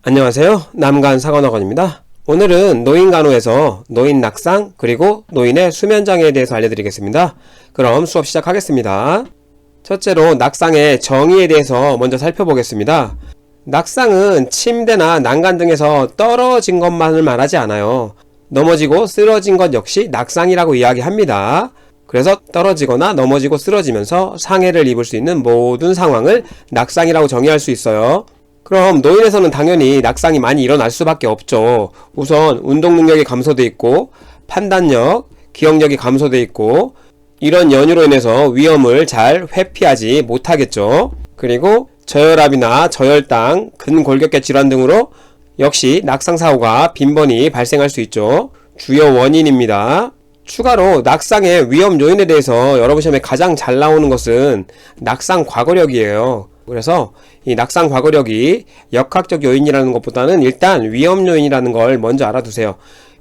안녕하세요. 남간사관학원입니다. 오늘은 노인간호에서 노인 낙상 그리고 노인의 수면장애에 대해서 알려드리겠습니다. 그럼 수업 시작하겠습니다. 첫째로 낙상의 정의에 대해서 먼저 살펴보겠습니다. 낙상은 침대나 난간 등에서 떨어진 것만을 말하지 않아요. 넘어지고 쓰러진 것 역시 낙상이라고 이야기합니다. 그래서 떨어지거나 넘어지고 쓰러지면서 상해를 입을 수 있는 모든 상황을 낙상이라고 정의할 수 있어요. 그럼 노인에서는 당연히 낙상이 많이 일어날 수밖에 없죠. 우선 운동 능력이 감소돼 있고 판단력, 기억력이 감소돼 있고 이런 연유로 인해서 위험을 잘 회피하지 못하겠죠. 그리고 저혈압이나 저혈당, 근골격계 질환 등으로 역시 낙상사고가 빈번히 발생할 수 있죠. 주요 원인입니다. 추가로 낙상의 위험 요인에 대해서 여러분 시험에 가장 잘 나오는 것은 낙상 과거력이에요. 그래서 이 낙상 과거력이 역학적 요인이라는 것보다는 일단 위험 요인이라는 걸 먼저 알아두세요.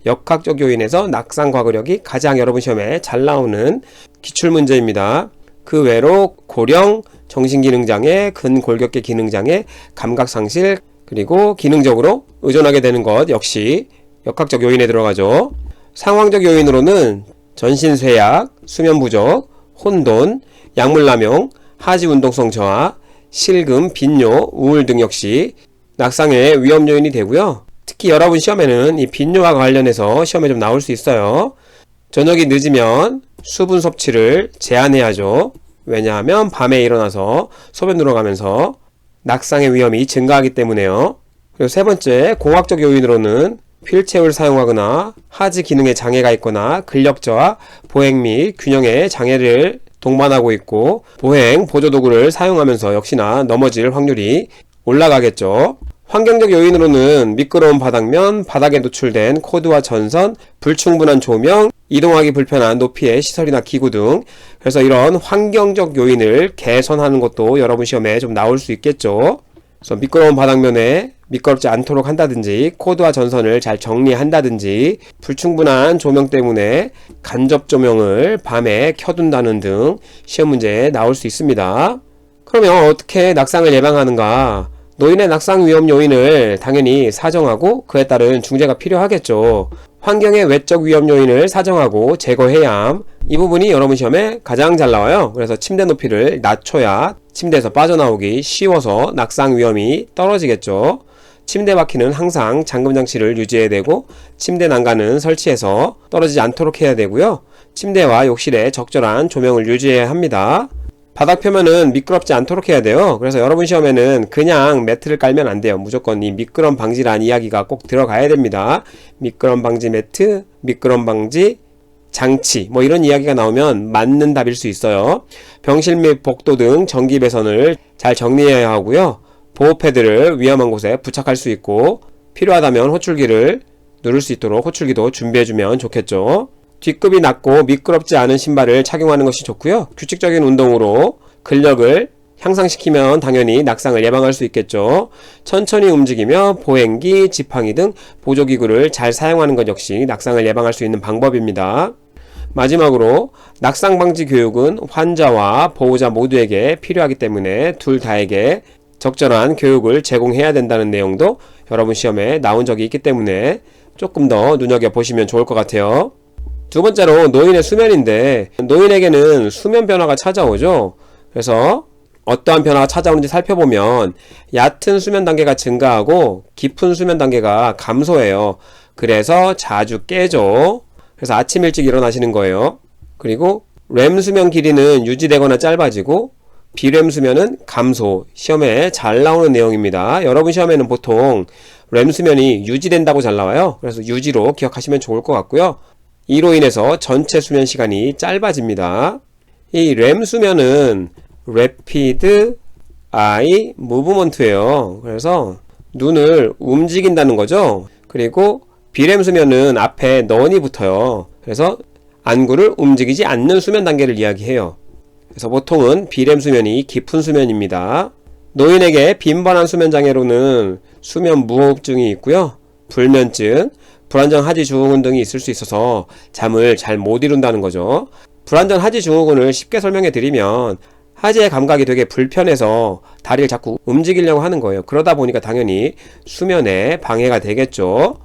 역학적 요인에서 낙상 과거력이 가장 여러분 시험에 잘 나오는 기출문제입니다. 그 외로 고령, 정신기능장애, 근골격계 기능장애, 감각상실, 그리고 기능적으로 의존하게 되는 것 역시 역학적 요인에 들어가죠. 상황적 요인으로는 전신쇠약, 수면부족, 혼돈, 약물남용, 하지운동성 저하, 실금, 빈뇨, 우울 등 역시 낙상의 위험 요인이 되고요. 특히 여러분 시험에는 이 빈뇨와 관련해서 시험에 좀 나올 수 있어요. 저녁이 늦으면 수분 섭취를 제한해야죠. 왜냐하면 밤에 일어나서 소변 들어가면서 낙상의 위험이 증가하기 때문에요. 그리고 세 번째, 공학적 요인으로는 휠체어를 사용하거나 하지 기능에 장애가 있거나 근력 저하, 보행 및 균형에 장애를 동반하고 있고 보행 보조도구를 사용하면서 역시나 넘어질 확률이 올라가겠죠. 환경적 요인으로는 미끄러운 바닥면, 바닥에 노출된 코드와 전선, 불충분한 조명, 이동하기 불편한 높이의 시설이나 기구 등, 그래서 이런 환경적 요인을 개선하는 것도 여러분 시험에 좀 나올 수 있겠죠. 그래서 미끄러운 바닥면에 미끄럽지 않도록 한다든지 코드와 전선을 잘 정리한다든지 불충분한 조명 때문에 간접 조명을 밤에 켜둔다는 등 시험 문제에 나올 수 있습니다. 그러면 어떻게 낙상을 예방하는가? 노인의 낙상 위험 요인을 당연히 사정하고 그에 따른 중재가 필요하겠죠. 환경의 외적 위험 요인을 사정하고 제거해야 함. 이 부분이 여러분 시험에 가장 잘 나와요. 그래서 침대 높이를 낮춰야 침대에서 빠져나오기 쉬워서 낙상 위험이 떨어지겠죠. 침대 바퀴는 항상 잠금 장치를 유지해야 되고 침대 난간은 설치해서 떨어지지 않도록 해야 되고요. 침대와 욕실에 적절한 조명을 유지해야 합니다. 바닥 표면은 미끄럽지 않도록 해야 돼요. 그래서 여러분 시험에는 그냥 매트를 깔면 안 돼요. 무조건 이 미끄럼 방지라는 이야기가 꼭 들어가야 됩니다. 미끄럼 방지 매트, 미끄럼 방지 장치, 뭐 이런 이야기가 나오면 맞는 답일 수 있어요. 병실 및 복도 등 전기 배선을 잘 정리해야 하고요. 보호 패드를 위험한 곳에 부착할 수 있고 필요하다면 호출기를 누를 수 있도록 호출기도 준비해주면 좋겠죠. 뒷급이 낮고 미끄럽지 않은 신발을 착용하는 것이 좋고요. 규칙적인 운동으로 근력을 향상시키면 당연히 낙상을 예방할 수 있겠죠. 천천히 움직이며 보행기, 지팡이 등 보조기구를 잘 사용하는 것 역시 낙상을 예방할 수 있는 방법입니다. 마지막으로 낙상 방지 교육은 환자와 보호자 모두에게 필요하기 때문에 둘 다에게 적절한 교육을 제공해야 된다는 내용도 여러분 시험에 나온 적이 있기 때문에 조금 더 눈여겨보시면 좋을 것 같아요. 두 번째로 노인의 수면인데 노인에게는 수면 변화가 찾아오죠. 그래서 어떠한 변화가 찾아오는지 살펴보면 얕은 수면 단계가 증가하고 깊은 수면 단계가 감소해요. 그래서 자주 깨죠. 그래서 아침 일찍 일어나시는 거예요. 그리고 렘 수면 길이는 유지되거나 짧아지고 비렘 수면은 감소. 시험에 잘 나오는 내용입니다. 여러분 시험에는 보통 렘 수면이 유지된다고 잘 나와요. 그래서 유지로 기억하시면 좋을 것 같고요. 이로 인해서 전체 수면 시간이 짧아집니다. 이 렘 수면은 Rapid Eye Movement예요. 그래서 눈을 움직인다는 거죠. 그리고 비렘 수면은 앞에 넌이 붙어요. 그래서 안구를 움직이지 않는 수면 단계를 이야기해요. 그래서 보통은 비렘 수면이 깊은 수면입니다. 노인에게 빈번한 수면 장애로는 수면 무호흡증이 있고요. 불면증, 불안정 하지 증후군 등이 있을 수 있어서 잠을 잘 못 이룬다는 거죠. 불안정 하지 증후군을 쉽게 설명해 드리면 하지의 감각이 되게 불편해서 다리를 자꾸 움직이려고 하는 거예요. 그러다 보니까 당연히 수면에 방해가 되겠죠.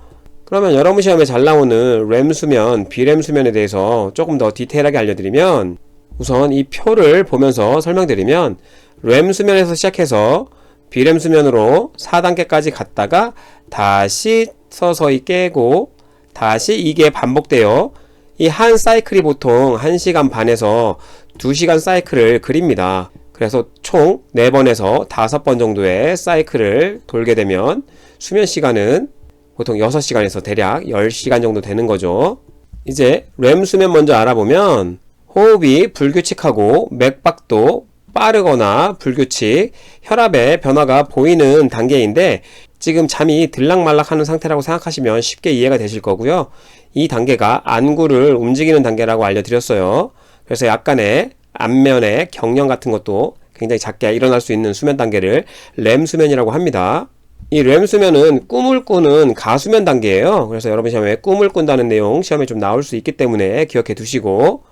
그러면 여러분 시험에 잘 나오는 렘 수면, 비렘 수면에 대해서 조금 더 디테일하게 알려드리면, 우선 이 표를 보면서 설명드리면, 렘 수면에서 시작해서 비렘 수면으로 4단계까지 갔다가 다시 서서히 깨고 다시 이게 반복돼요. 이 한 사이클이 보통 1시간 반에서 2시간 사이클을 그립니다. 그래서 총 4번에서 5번 정도의 사이클을 돌게 되면 수면 시간은 보통 6시간에서 대략 10시간 정도 되는 거죠. 이제 렘 수면 먼저 알아보면, 호흡이 불규칙하고 맥박도 빠르거나 불규칙, 혈압의 변화가 보이는 단계인데, 지금 잠이 들락말락하는 상태라고 생각하시면 쉽게 이해가 되실 거고요. 이 단계가 안구를 움직이는 단계라고 알려드렸어요. 그래서 약간의 안면의 경련 같은 것도 굉장히 작게 일어날 수 있는 수면 단계를 렘 수면이라고 합니다. 이 렘 수면은 꿈을 꾸는 가수면 단계예요. 그래서 여러분 시험에 꿈을 꾼다는 내용 시험에 좀 나올 수 있기 때문에 기억해 두시고,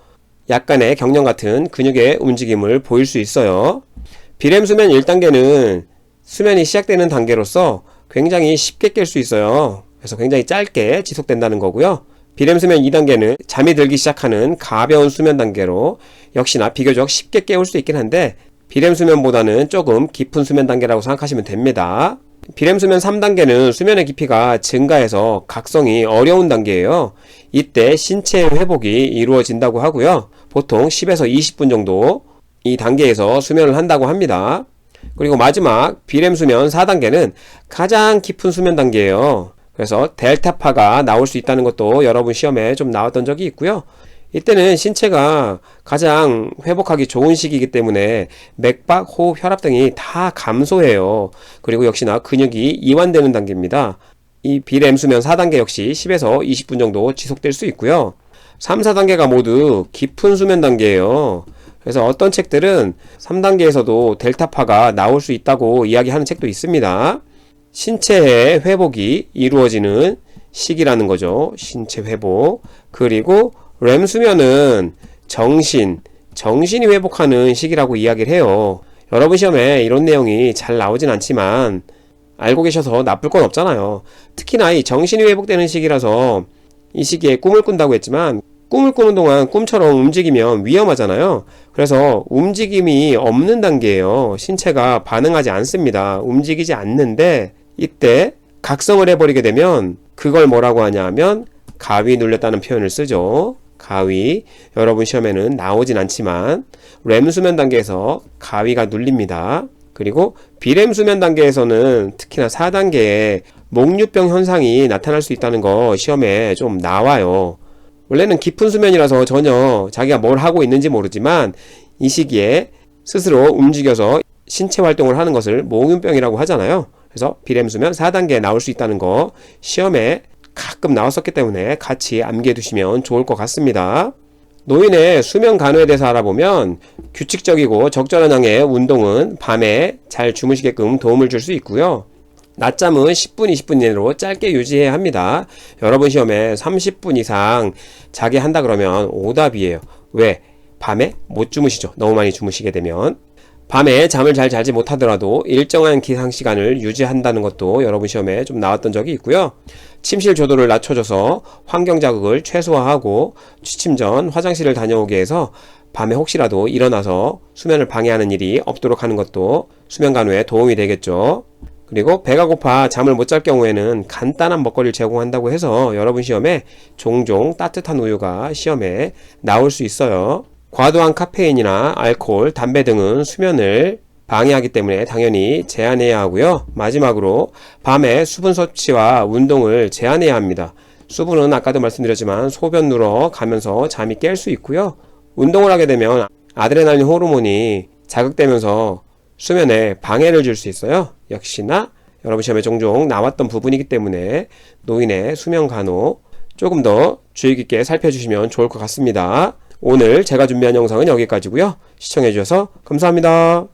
약간의 경련 같은 근육의 움직임을 보일 수 있어요. 비렘 수면 1단계는 수면이 시작되는 단계로서 굉장히 쉽게 깰 수 있어요. 그래서 굉장히 짧게 지속된다는 거고요. 비렘 수면 2단계는 잠이 들기 시작하는 가벼운 수면 단계로 역시나 비교적 쉽게 깨울 수 있긴 한데, 비렘 수면보다는 조금 깊은 수면 단계라고 생각하시면 됩니다. 비렘 수면 3단계는 수면의 깊이가 증가해서 각성이 어려운 단계예요. 이때 신체 회복이 이루어진다고 하고요. 보통 10에서 20분 정도 이 단계에서 수면을 한다고 합니다. 그리고 마지막 비렘 수면 4단계는 가장 깊은 수면 단계예요. 그래서 델타파가 나올 수 있다는 것도 여러분 시험에 좀 나왔던 적이 있고요. 이때는 신체가 가장 회복하기 좋은 시기이기 때문에 맥박, 호흡, 혈압 등이 다 감소해요. 그리고 역시나 근육이 이완되는 단계입니다. 이 비렘 수면 4단계 역시 10에서 20분 정도 지속될 수 있고요. 3, 4단계가 모두 깊은 수면 단계예요. 그래서 어떤 책들은 3단계에서도 델타파가 나올 수 있다고 이야기하는 책도 있습니다. 신체의 회복이 이루어지는 시기라는 거죠. 신체 회복. 그리고 렘 수면은 정신이 회복하는 시기라고 이야기를 해요. 여러분 시험에 이런 내용이 잘 나오진 않지만 알고 계셔서 나쁠 건 없잖아요. 특히나 이 정신이 회복되는 시기라서 이 시기에 꿈을 꾼다고 했지만, 꿈을 꾸는 동안 꿈처럼 움직이면 위험하잖아요. 그래서 움직임이 없는 단계예요. 신체가 반응하지 않습니다. 움직이지 않는데, 이때 각성을 해버리게 되면 그걸 뭐라고 하냐 하면 가위 눌렸다는 표현을 쓰죠. 가위. 여러분 시험에는 나오진 않지만 렘 수면 단계에서 가위가 눌립니다. 그리고 비렘 수면 단계에서는 특히나 4단계에 목류병 현상이 나타날 수 있다는 거 시험에 좀 나와요. 원래는 깊은 수면이라서 전혀 자기가 뭘 하고 있는지 모르지만 이 시기에 스스로 움직여서 신체 활동을 하는 것을 목유병이라고 하잖아요. 그래서 비렘 수면 4단계에 나올 수 있다는 거 시험에 가끔 나왔었기 때문에 같이 암기해 두시면 좋을 것 같습니다. 노인의 수면 간호에 대해서 알아보면, 규칙적이고 적절한 양의 운동은 밤에 잘 주무시게끔 도움을 줄 수 있고요. 낮잠은 10분, 20분 이내로 짧게 유지해야 합니다. 여러분 시험에 30분 이상 자게 한다 그러면 오답이에요. 왜? 밤에 못 주무시죠. 너무 많이 주무시게 되면. 밤에 잠을 잘 자지 못하더라도 일정한 기상 시간을 유지한다는 것도 여러분 시험에 좀 나왔던 적이 있고요. 침실 조도를 낮춰줘서 환경 자극을 최소화하고 취침 전 화장실을 다녀오게 해서 밤에 혹시라도 일어나서 수면을 방해하는 일이 없도록 하는 것도 수면 간호에 도움이 되겠죠. 그리고 배가 고파 잠을 못 잘 경우에는 간단한 먹거리를 제공한다고 해서 여러분 시험에 종종 따뜻한 우유가 시험에 나올 수 있어요. 과도한 카페인이나 알코올, 담배 등은 수면을 방해하기 때문에 당연히 제한해야 하고요. 마지막으로 밤에 수분 섭취와 운동을 제한해야 합니다. 수분은 아까도 말씀드렸지만 소변 누러 가면서 잠이 깰 수 있고요. 운동을 하게 되면 아드레날린 호르몬이 자극되면서 수면에 방해를 줄 수 있어요. 역시나 여러분 시험에 종종 나왔던 부분이기 때문에 노인의 수면 간호 조금 더 주의 깊게 살펴주시면 좋을 것 같습니다. 오늘 제가 준비한 영상은 여기까지고요. 시청해주셔서 감사합니다.